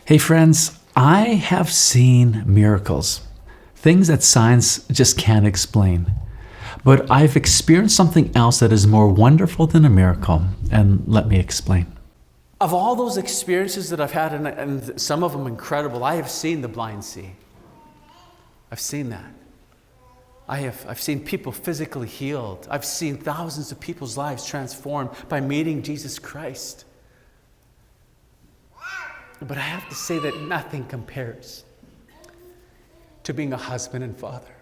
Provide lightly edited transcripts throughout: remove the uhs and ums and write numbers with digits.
Hey friends, I have seen miracles, things that science just can't explain. But I've experienced something else that is more wonderful than a miracle, and let me explain. Of all those experiences that I've had, and some of them incredible, I have seen the blind see. I've seen that. I've seen people physically healed. I've seen thousands of people's lives transformed by meeting Jesus Christ. But I have to say that nothing compares to being a husband and father.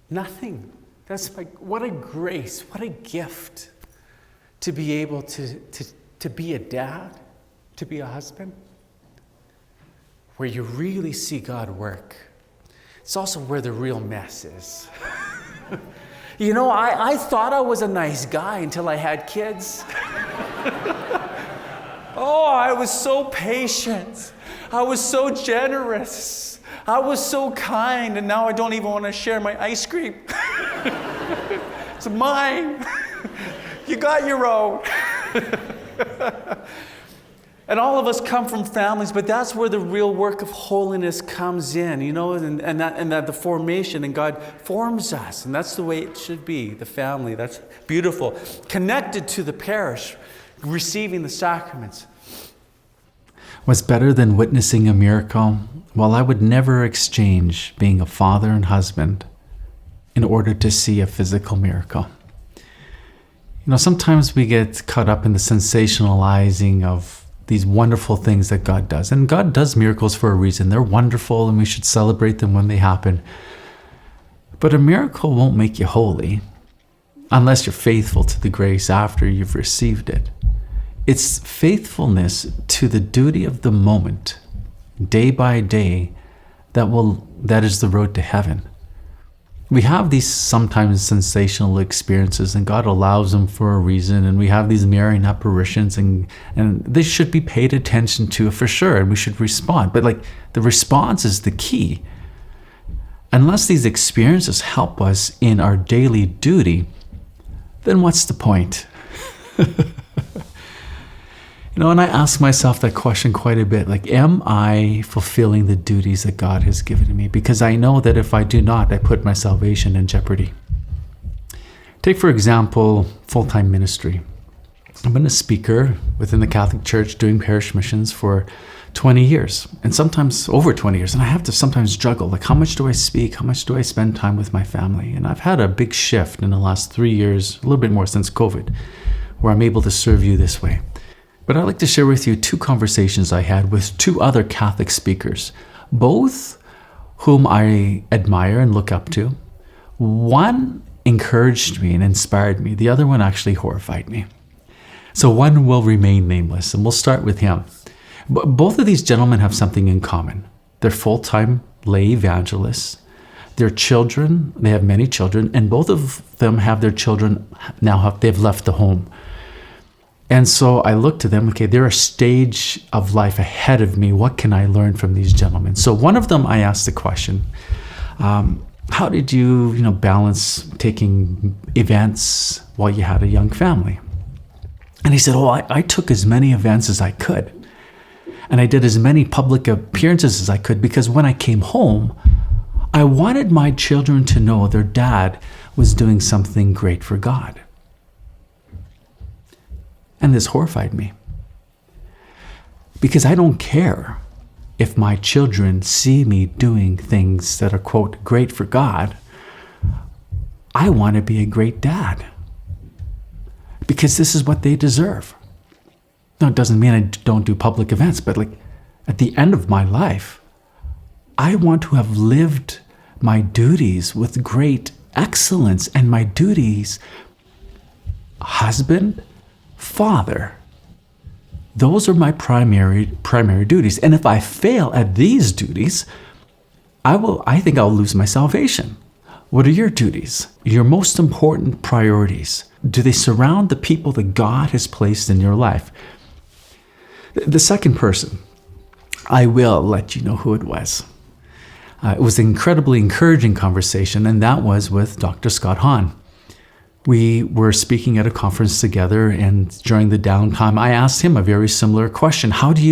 Nothing. That's like, what a grace, what a gift to be able to be a dad, to be a husband, where you really see God work. It's also where the real mess is. You know, I thought I was a nice guy until I had kids. Oh, I was so patient. I was so generous. I was so kind, and now I don't even want to share my ice cream. It's mine. You got your own. And all of us come from families, but that's where the real work of holiness comes in, you know, and that the formation, and God forms us, and that's the way it should be, the family. That's beautiful. Connected to the parish, receiving the sacraments. What's better than witnessing a miracle? Well, I would never exchange being a father and husband in order to see a physical miracle. You know, sometimes we get caught up in the sensationalizing of these wonderful things that God does. And God does miracles for a reason. They're wonderful, and we should celebrate them when they happen. But a miracle won't make you holy unless you're faithful to the grace after you've received it. It's faithfulness to the duty of the moment, day by day, that is the road to heaven. We have these sometimes sensational experiences, and God allows them for a reason, and we have these mirroring apparitions, and they should be paid attention to for sure, and we should respond. But the response is the key. Unless these experiences help us in our daily duty, then what's the point? You know, and I ask myself that question quite a bit, am I fulfilling the duties that God has given to me? Because I know that if I do not, I put my salvation in jeopardy. Take, for example, full-time ministry. I've been a speaker within the Catholic Church doing parish missions for 20 years, and sometimes over 20 years, and I have to sometimes juggle, how much do I speak? How much do I spend time with my family? And I've had a big shift in the last 3 years, a little bit more since COVID, where I'm able to serve you this way. But I'd like to share with you 2 conversations I had with 2 other Catholic speakers, both whom I admire and look up to. One encouraged me and inspired me. The other one actually horrified me. So one will remain nameless, and we'll start with him. Both of these gentlemen have something in common. They're full-time lay evangelists. Their children, they have many children, and both of them have their children they've left the home. And so I look to them, okay, they're a stage of life ahead of me. What can I learn from these gentlemen? So one of them, I asked the question, how did you balance taking events while you had a young family? And he said, I took as many events as I could. And I did as many public appearances as I could, because when I came home, I wanted my children to know their dad was doing something great for God. And this horrified me, because I don't care if my children see me doing things that are, quote, great for God. I want to be a great dad, because this is what they deserve. Now, it doesn't mean I don't do public events, but at the end of my life, I want to have lived my duties with great excellence, and my duties, husband, father, those are my primary duties. And if I fail at these duties, I think I'll lose my salvation. What are your duties? Your most important priorities? Do they surround the people that God has placed in your life? The second person, I will let you know who it was. It was an incredibly encouraging conversation, and that was with Dr. Scott Hahn. We were speaking at a conference together, and during the downtime, I asked him a very similar question. How did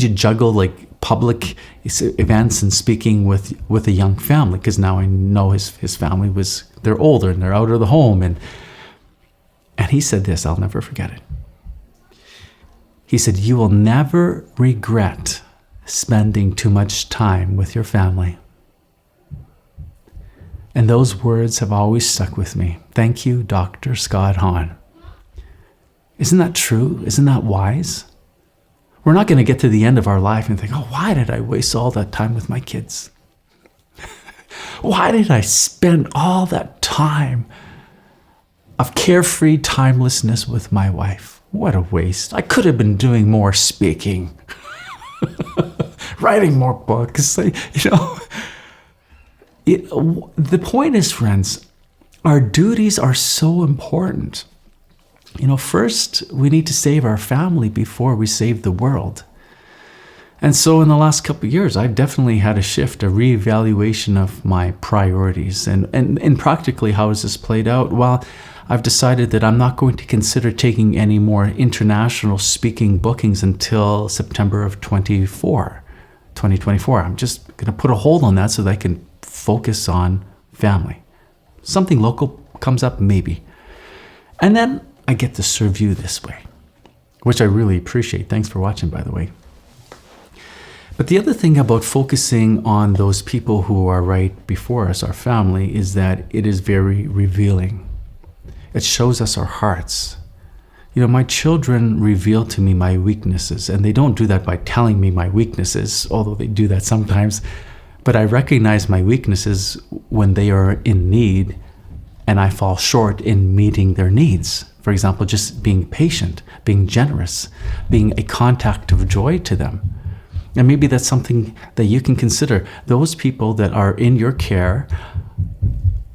you juggle like public events and speaking with a young family? Because now I know his family they're older and they're out of the home. And he said this, I'll never forget it. He said, "You will never regret spending too much time with your family." And those words have always stuck with me. Thank you, Dr. Scott Hahn. Isn't that true? Isn't that wise? We're not going to get to the end of our life and think, oh, why did I waste all that time with my kids? Why did I spend all that time of carefree timelessness with my wife? What a waste. I could have been doing more speaking, writing more books, The point is, friends, our duties are so important. First, we need to save our family before we save the world. And so in the last couple of years, I've definitely had a shift, a reevaluation of my priorities. And practically, how has this played out? Well, I've decided that I'm not going to consider taking any more international speaking bookings until September of 2024. I'm just going to put a hold on that so that I can focus on family. Something local comes up, maybe. And then I get to serve you this way, which I really appreciate. Thanks for watching, by the way. But the other thing about focusing on those people who are right before us, our family, is that it is very revealing. It shows us our hearts. My children reveal to me my weaknesses, and they don't do that by telling me my weaknesses, although they do that sometimes. But I recognize my weaknesses when they are in need and I fall short in meeting their needs. For example, just being patient, being generous, being a contact of joy to them. And maybe that's something that you can consider. Those people that are in your care,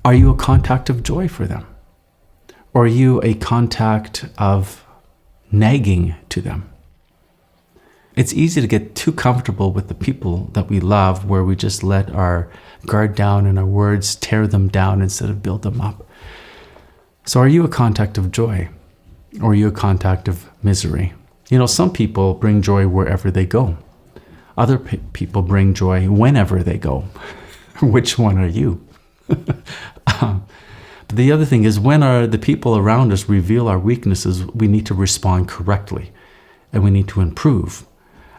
are you a contact of joy for them? Or are you a contact of nagging to them? It's easy to get too comfortable with the people that we love, where we just let our guard down and our words tear them down instead of build them up. So are you a contact of joy, or are you a contact of misery? Some people bring joy wherever they go. Other people bring joy whenever they go. Which one are you? But the other thing is, when the people around us reveal our weaknesses, we need to respond correctly, and we need to improve.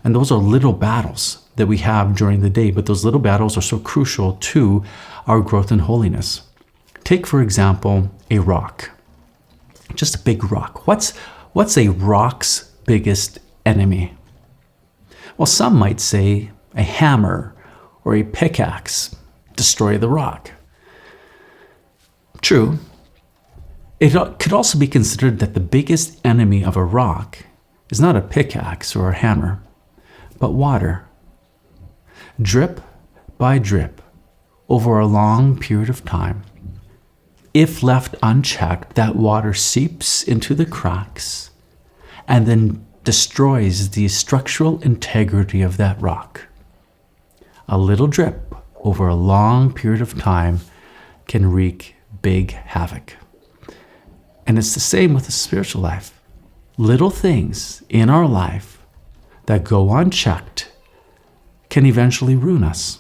And those are little battles that we have during the day, but those little battles are so crucial to our growth in holiness. Take, for example, a rock. Just a big rock. What's a rock's biggest enemy? Well, some might say a hammer or a pickaxe. Destroy the rock. True. It could also be considered that the biggest enemy of a rock is not a pickaxe or a hammer, but water. Drip by drip, over a long period of time, if left unchecked, that water seeps into the cracks and then destroys the structural integrity of that rock. A little drip over a long period of time can wreak big havoc. And it's the same with the spiritual life. Little things in our life that go unchecked can eventually ruin us.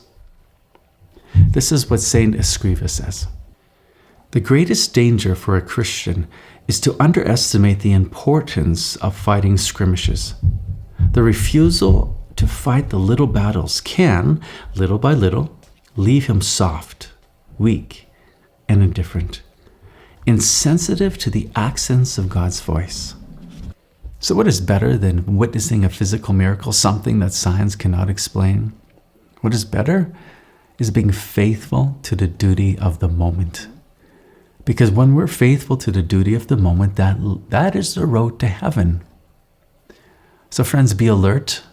This is what Saint Escriva says. The greatest danger for a Christian is to underestimate the importance of fighting skirmishes. The refusal to fight the little battles can, little by little, leave him soft, weak, and indifferent, insensitive to the accents of God's voice. So what is better than witnessing a physical miracle, something that science cannot explain? What is better is being faithful to the duty of the moment. Because when we're faithful to the duty of the moment, that is the road to heaven. So friends, be alert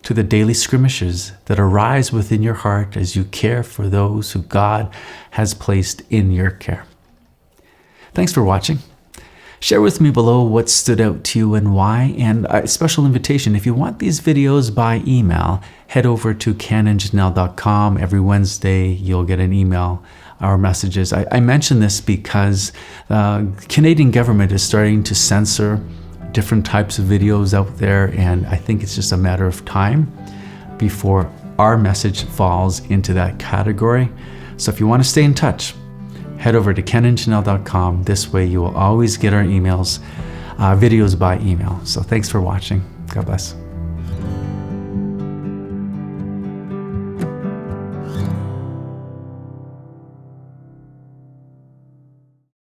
to the daily skirmishes that arise within your heart as you care for those who God has placed in your care. Thanks for watching. Share with me below what stood out to you and why, and a special invitation, if you want these videos by email, head over to canonjanelle.com. Every Wednesday, you'll get an email our messages. I mention this because the Canadian government is starting to censor different types of videos out there, and I think it's just a matter of time before our message falls into that category. So if you want to stay in touch, head over to kenandjanelle.com. This way you will always get our emails, videos by email. So thanks for watching. God bless.